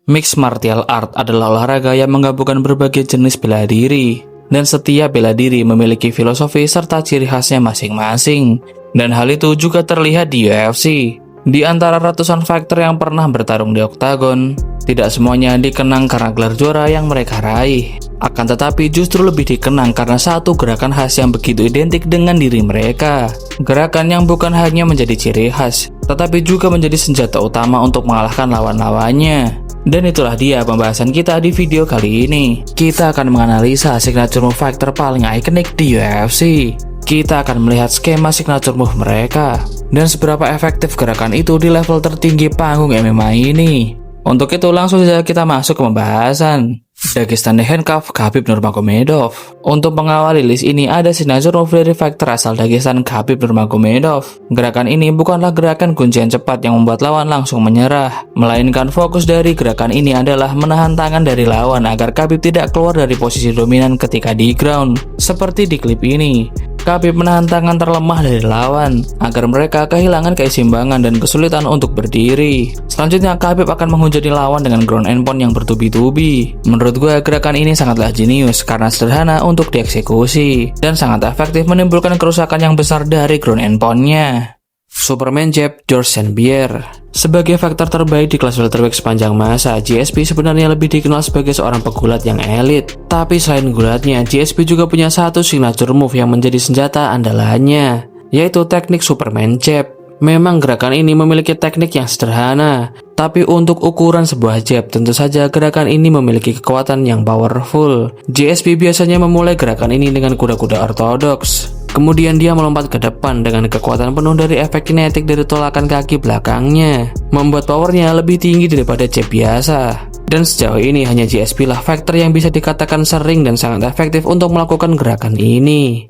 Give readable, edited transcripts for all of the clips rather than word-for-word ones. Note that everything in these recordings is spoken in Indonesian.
Mixed martial art adalah olahraga yang menggabungkan berbagai jenis bela diri, dan setiap bela diri memiliki filosofi serta ciri khasnya masing-masing. Dan hal itu juga terlihat di UFC. Di antara ratusan fighter yang pernah bertarung di oktagon, tidak semuanya dikenang karena gelar juara yang mereka raih. Akan tetapi justru lebih dikenang karena satu gerakan khas yang begitu identik dengan diri mereka. Gerakan yang bukan hanya menjadi ciri khas, tetapi juga menjadi senjata utama untuk mengalahkan lawan-lawannya. Dan itulah dia pembahasan kita di video kali ini. Kita akan menganalisa signature move fighter paling ikonik di UFC. Kita akan melihat skema signature move mereka, dan seberapa efektif gerakan itu di level tertinggi panggung MMA ini. Untuk itu langsung saja kita masuk ke pembahasan. Dagestan Handcuff Khabib Nurmagomedov. Untuk mengawali list ini ada signature move dari fighter asal Dagestan Khabib Nurmagomedov. Gerakan ini bukanlah gerakan kuncian cepat yang membuat lawan langsung menyerah, melainkan fokus dari gerakan ini adalah menahan tangan dari lawan agar Khabib tidak keluar dari posisi dominan ketika di ground. Seperti di klip ini, Khabib menahan tangan terlemah dari lawan agar mereka kehilangan keseimbangan dan kesulitan untuk berdiri. Selanjutnya Khabib akan menghujani lawan dengan ground and pound yang bertubi-tubi. Menurut gue gerakan ini sangatlah jenius karena sederhana untuk dieksekusi dan sangat efektif menimbulkan kerusakan yang besar dari ground and pound-nya. Superman Jab George St. Pierre. Sebagai faktor terbaik di kelas welterweight sepanjang masa, GSP sebenarnya lebih dikenal sebagai seorang pegulat yang elit. Tapi selain gulatnya, GSP juga punya satu signature move yang menjadi senjata andalannya, yaitu teknik Superman Jab. Memang gerakan ini memiliki teknik yang sederhana, tapi untuk ukuran sebuah jab, tentu saja gerakan ini memiliki kekuatan yang powerful. GSP biasanya memulai gerakan ini dengan kuda-kuda ortodoks. Kemudian dia melompat ke depan dengan kekuatan penuh dari efek kinetik dari tolakan kaki belakangnya, membuat powernya lebih tinggi daripada jab biasa. Dan sejauh ini hanya GSP lah fighter yang bisa dikatakan sering dan sangat efektif untuk melakukan gerakan ini.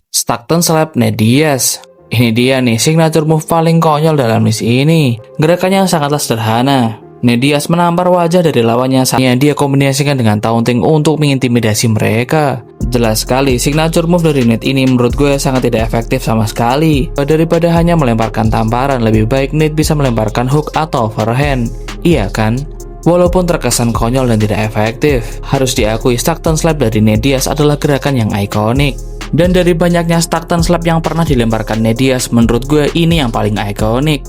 Stockton Slap Nate Diaz. Ini dia nih signature move paling konyol dalam list ini. Gerakannya sangatlah sederhana. Nate Diaz menampar wajah dari lawannya saat dia kombinasikan dengan taunting untuk mengintimidasi mereka. Jelas sekali signature move dari Nate ini menurut gue sangat tidak efektif sama sekali. Daripada hanya melemparkan tamparan, lebih baik Nate bisa melemparkan hook atau overhand. Iya kan? Walaupun terkesan konyol dan tidak efektif, harus diakui Stockton Slap dari Nate Diaz adalah gerakan yang ikonik. Dan dari banyaknya Stockton Slap yang pernah dilemparkan Nate Diaz, menurut gue ini yang paling ikonik.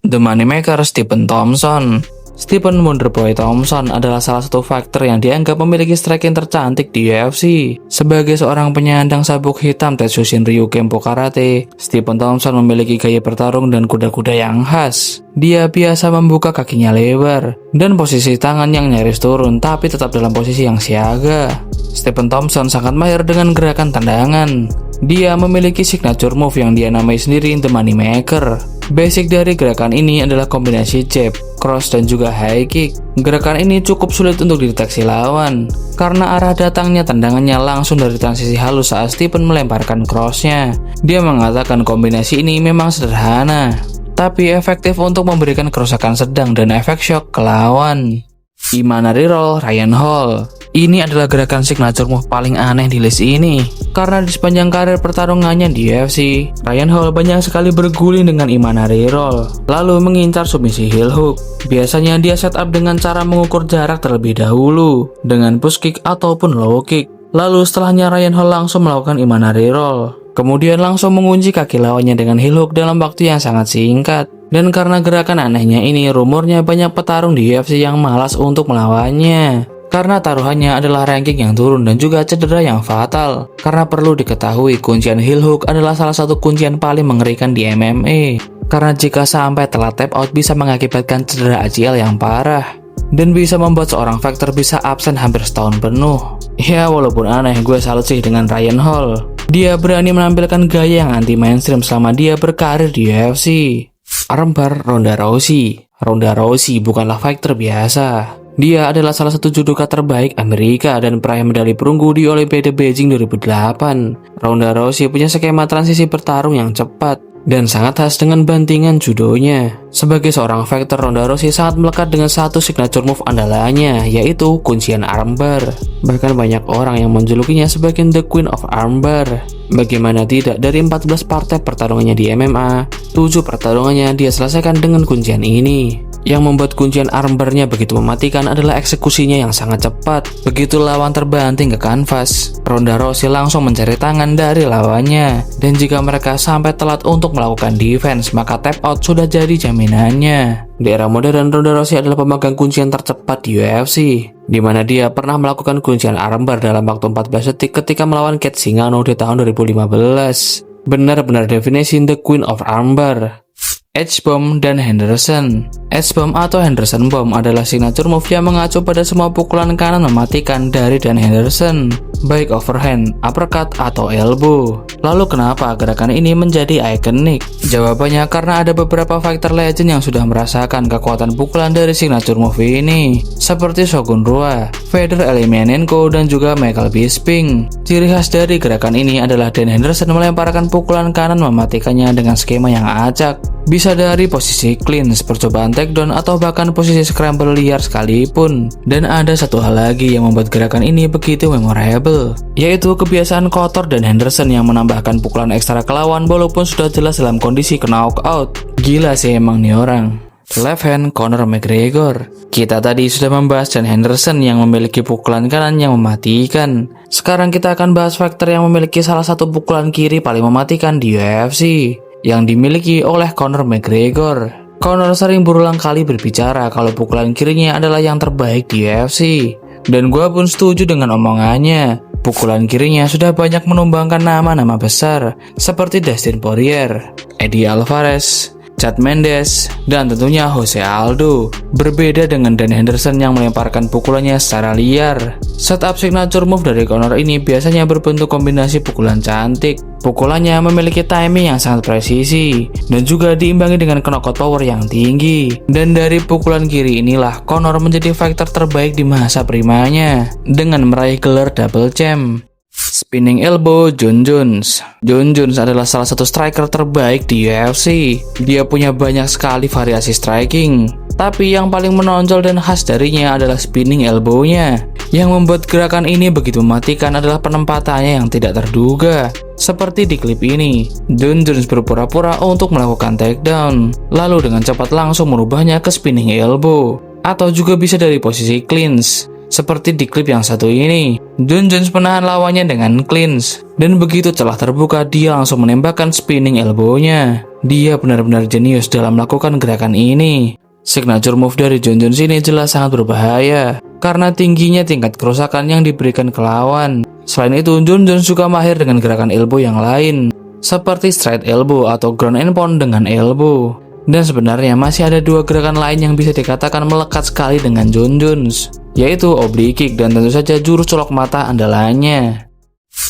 The Moneymaker Stephen Thompson. Stephen Wonderboy Thompson adalah salah satu fighter yang dianggap memiliki striking tercantik di UFC. Sebagai seorang penyandang sabuk hitam Tetsujin Ryu Kempo Karate, Stephen Thompson memiliki gaya bertarung dan kuda-kuda yang khas. Dia biasa membuka kakinya lebar dan posisi tangan yang nyaris turun tapi tetap dalam posisi yang siaga. Stephen Thompson sangat mahir dengan gerakan tendangan. Dia memiliki signature move yang dia namai sendiri The Moneymaker. Basic dari gerakan ini adalah kombinasi jab, cross, dan juga high kick. Gerakan ini cukup sulit untuk dideteksi lawan karena arah datangnya tendangannya langsung dari transisi halus saat Stephen melemparkan crossnya. Dia mengatakan kombinasi ini memang sederhana, tapi efektif untuk memberikan kerusakan sedang dan efek shock ke lawan. Imanari Roll Ryan Hall. Ini adalah gerakan signature move paling aneh di list ini, karena di sepanjang karir pertarungannya di UFC, Ryan Hall banyak sekali berguling dengan Imanari Roll, lalu mengincar submisi heel hook. Biasanya dia setup dengan cara mengukur jarak terlebih dahulu, dengan push kick ataupun low kick. Lalu setelahnya Ryan Hall langsung melakukan Imanari Roll, kemudian langsung mengunci kaki lawannya dengan heel hook dalam waktu yang sangat singkat. Dan karena gerakan anehnya ini, rumornya banyak petarung di UFC yang malas untuk melawannya, karena taruhannya adalah ranking yang turun dan juga cedera yang fatal. Karena perlu diketahui kuncian heel hook adalah salah satu kuncian paling mengerikan di MMA, karena jika sampai telat tap out bisa mengakibatkan cedera ACL yang parah dan bisa membuat seorang fighter bisa absen hampir setahun penuh. Ya walaupun aneh, gue salut sih dengan Ryan Hall. Dia berani menampilkan gaya yang anti mainstream selama dia berkarir di UFC. Armbar Ronda Rousey. Ronda Rousey bukanlah fighter biasa. Dia adalah salah satu judoka terbaik Amerika dan peraih medali perunggu di Olimpiade Beijing 2008. Ronda Rousey punya skema transisi bertarung yang cepat dan sangat khas dengan bantingan judonya. Sebagai seorang fighter, Ronda Rousey sangat melekat dengan satu signature move andalannya, yaitu kuncian armbar. Bahkan banyak orang yang menjulukinya sebagai The Queen of Armbar. Bagaimana tidak, dari 14 partai pertarungannya di MMA, 7 pertarungannya dia selesaikan dengan kuncian ini. Yang membuat kuncian armbarnya begitu mematikan adalah eksekusinya yang sangat cepat. Begitu lawan terbanting ke kanvas, Ronda Rousey langsung mencari tangan dari lawannya. Dan jika mereka sampai telat untuk melakukan defense, maka tap out sudah jadi jaminannya. Di era modern, Ronda Rousey adalah pemegang kuncian tercepat di UFC, di mana dia pernah melakukan kuncian armbar dalam waktu 14 detik ketika melawan Cat Zingano di tahun 2015. Benar-benar definisi the Queen of Armbar. H-Bomb dan Henderson. H-Bomb atau Henderson Bomb adalah signature move yang mengacu pada semua pukulan kanan mematikan dari Dan Henderson, baik overhand, uppercut, atau elbow. Lalu kenapa gerakan ini menjadi ikonik? Jawabannya karena ada beberapa fighter legend yang sudah merasakan kekuatan pukulan dari signature move ini, seperti Shogun Rua, Fedor Emelianenko, dan juga Michael Bisping. Ciri khas dari gerakan ini adalah Dan Henderson melemparkan pukulan kanan mematikannya dengan skema yang acak. Bisa dari posisi clinch, percobaan takedown, atau bahkan posisi scramble liar sekalipun. Dan ada satu hal lagi yang membuat gerakan ini begitu memorable, yaitu kebiasaan kotor Dan Henderson yang menambahkan pukulan ekstra ke lawan walaupun sudah jelas dalam kondisi kena knockout. Gila sih emang nih orang. Left hand Conor McGregor. Kita tadi sudah membahas Dan Henderson yang memiliki pukulan kanan yang mematikan. Sekarang kita akan bahas fighter yang memiliki salah satu pukulan kiri paling mematikan di UFC, yang dimiliki oleh Conor McGregor. Conor sering berulang kali berbicara kalau pukulan kirinya adalah yang terbaik di UFC. Dan gua pun setuju dengan omongannya. Pukulan kirinya sudah banyak menumbangkan nama-nama besar seperti Dustin Poirier, Eddie Alvarez, Chad Mendes, dan tentunya Jose Aldo. Berbeda dengan Dan Henderson yang melemparkan pukulannya secara liar. Setup signature move dari Conor ini biasanya berbentuk kombinasi pukulan cantik. Pukulannya memiliki timing yang sangat presisi dan juga diimbangi dengan knockout power yang tinggi. Dan dari pukulan kiri inilah Conor menjadi fighter terbaik di masa primanya dengan meraih gelar double champ. Spinning elbow Jon Jones. Jon Jones adalah salah satu striker terbaik di UFC. Dia punya banyak sekali variasi striking, tapi yang paling menonjol dan khas darinya adalah spinning elbow-nya. Yang membuat gerakan ini begitu mematikan adalah penempatannya yang tidak terduga. Seperti di klip ini, Jon Jones berpura-pura untuk melakukan takedown, lalu dengan cepat langsung merubahnya ke spinning elbow, atau juga bisa dari posisi clinch. Seperti di klip yang satu ini, Jon Jones menahan lawannya dengan clinch, dan begitu celah terbuka dia langsung menembakkan spinning elbow-nya. Dia benar-benar jenius dalam melakukan gerakan ini. Signature move dari Jon Jones ini jelas sangat berbahaya karena tingginya tingkat kerusakan yang diberikan ke lawan. Selain itu, Jon Jones juga mahir dengan gerakan elbow yang lain, seperti straight elbow atau ground and pound dengan elbow. Dan sebenarnya masih ada dua gerakan lain yang bisa dikatakan melekat sekali dengan Jon Jones, yaitu oblique kick dan tentu saja jurus colok mata andalannya.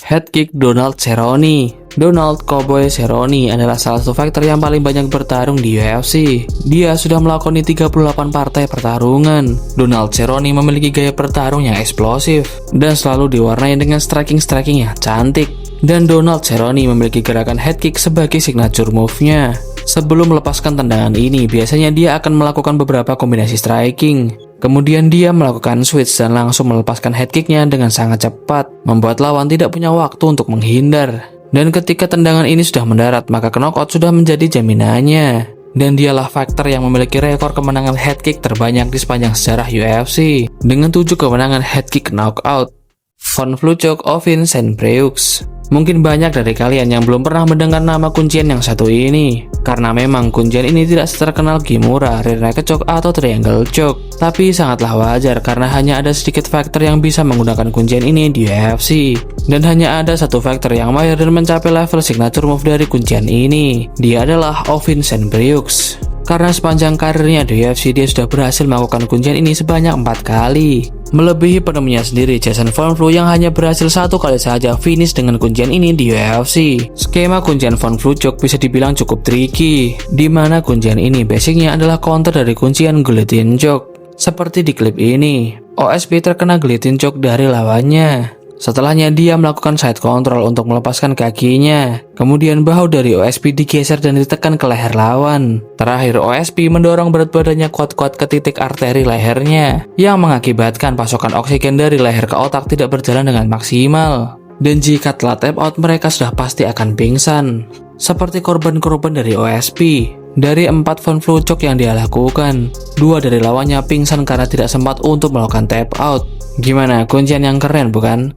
Head kick Donald Cerrone. Donald Cowboy Cerrone adalah salah satu fighter yang paling banyak bertarung di UFC. Dia sudah melakoni 38 partai pertarungan. Donald Cerrone memiliki gaya pertarung yang eksplosif dan selalu diwarnai dengan striking yang cantik. Dan Donald Cerrone memiliki gerakan head kick sebagai signature move-nya. Sebelum melepaskan tendangan ini, biasanya dia akan melakukan beberapa kombinasi striking. Kemudian dia melakukan switch dan langsung melepaskan head kick-nya dengan sangat cepat, membuat lawan tidak punya waktu untuk menghindar. Dan ketika tendangan ini sudah mendarat, maka knockout sudah menjadi jaminannya. Dan dialah fighter yang memiliki rekor kemenangan head kick terbanyak di sepanjang sejarah UFC, dengan 7 kemenangan head kick knockout. Von Flue Ovin St. Preux. Mungkin banyak dari kalian yang belum pernah mendengar nama kuncian yang satu ini, karena memang kuncian ini tidak terkenal Kimura, rear naked choke, atau triangle choke. Tapi sangatlah wajar karena hanya ada sedikit fighter yang bisa menggunakan kuncian ini di UFC. Dan hanya ada satu fighter yang mahir dan mencapai level signature move dari kuncian ini. Dia adalah Ovin St. Preux. Karena sepanjang karirnya di UFC dia sudah berhasil melakukan kuncian ini sebanyak 4 kali, melebihi penemunya sendiri Jason Von Flue yang hanya berhasil 1 kali saja finish dengan kuncian ini di UFC. Skema kuncian Von Flue choke bisa dibilang cukup tricky, di mana kuncian ini basicnya adalah counter dari kuncian guillotine choke. Seperti di klip ini, OSP terkena guillotine choke dari lawannya. Setelahnya dia melakukan side control untuk melepaskan kakinya. Kemudian bahu dari OSP digeser dan ditekan ke leher lawan. Terakhir OSP mendorong berat badannya kuat-kuat ke titik arteri lehernya, yang mengakibatkan pasokan oksigen dari leher ke otak tidak berjalan dengan maksimal. Dan jika telat tap out, mereka sudah pasti akan pingsan. Seperti korban-korban dari OSP. Dari 4 Von Flu Choke yang dia lakukan, 2 dari lawannya pingsan karena tidak sempat untuk melakukan tap out. Gimana, kuncian yang keren bukan?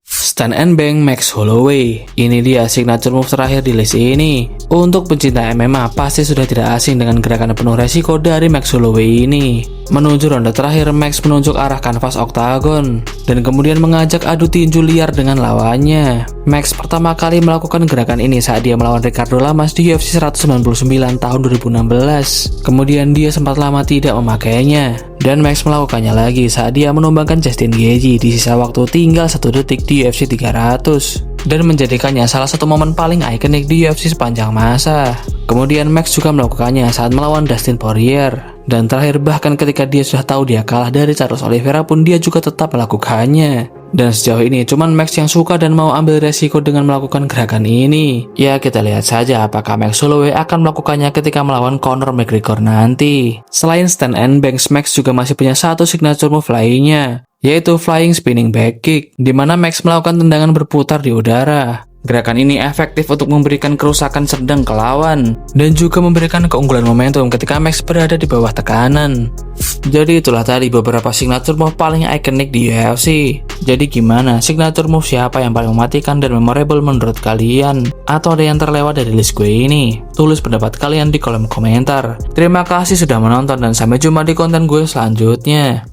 Stand and Bang Max Holloway. Ini dia signature move terakhir di list ini. Untuk pencinta MMA pasti sudah tidak asing dengan gerakan penuh resiko dari Max Holloway ini. Menuju ronde terakhir, Max menunjuk arah kanvas oktagon dan kemudian mengajak adu tinju liar dengan lawannya. Max pertama kali melakukan gerakan ini saat dia melawan Ricardo Lamas di UFC 199 tahun 2016. Kemudian dia sempat lama tidak memakainya. Dan Max melakukannya lagi saat dia menumbangkan Justin Gaethje di sisa waktu tinggal 1 detik di UFC 300 dan menjadikannya salah satu momen paling ikonik di UFC sepanjang masa. Kemudian Max juga melakukannya saat melawan Dustin Poirier. Dan terakhir, bahkan ketika dia sudah tahu dia kalah dari Charles Oliveira pun dia juga tetap melakukannya. Dan sejauh ini cuman Max yang suka dan mau ambil resiko dengan melakukan gerakan ini. Ya, kita lihat saja apakah Max Holloway akan melakukannya ketika melawan Conor McGregor nanti. Selain stand and bang, Max juga masih punya satu signature move lainnya, yaitu flying spinning back kick, di mana Max melakukan tendangan berputar di udara. Gerakan ini efektif untuk memberikan kerusakan sedang ke lawan dan juga memberikan keunggulan momentum ketika Max berada di bawah tekanan. Jadi itulah tadi beberapa signature move paling ikonik di UFC. Jadi gimana, signature move siapa yang paling mematikan dan memorable menurut kalian? Atau ada yang terlewat dari list gue ini? Tulis pendapat kalian di kolom komentar. Terima kasih sudah menonton dan sampai jumpa di konten gue selanjutnya.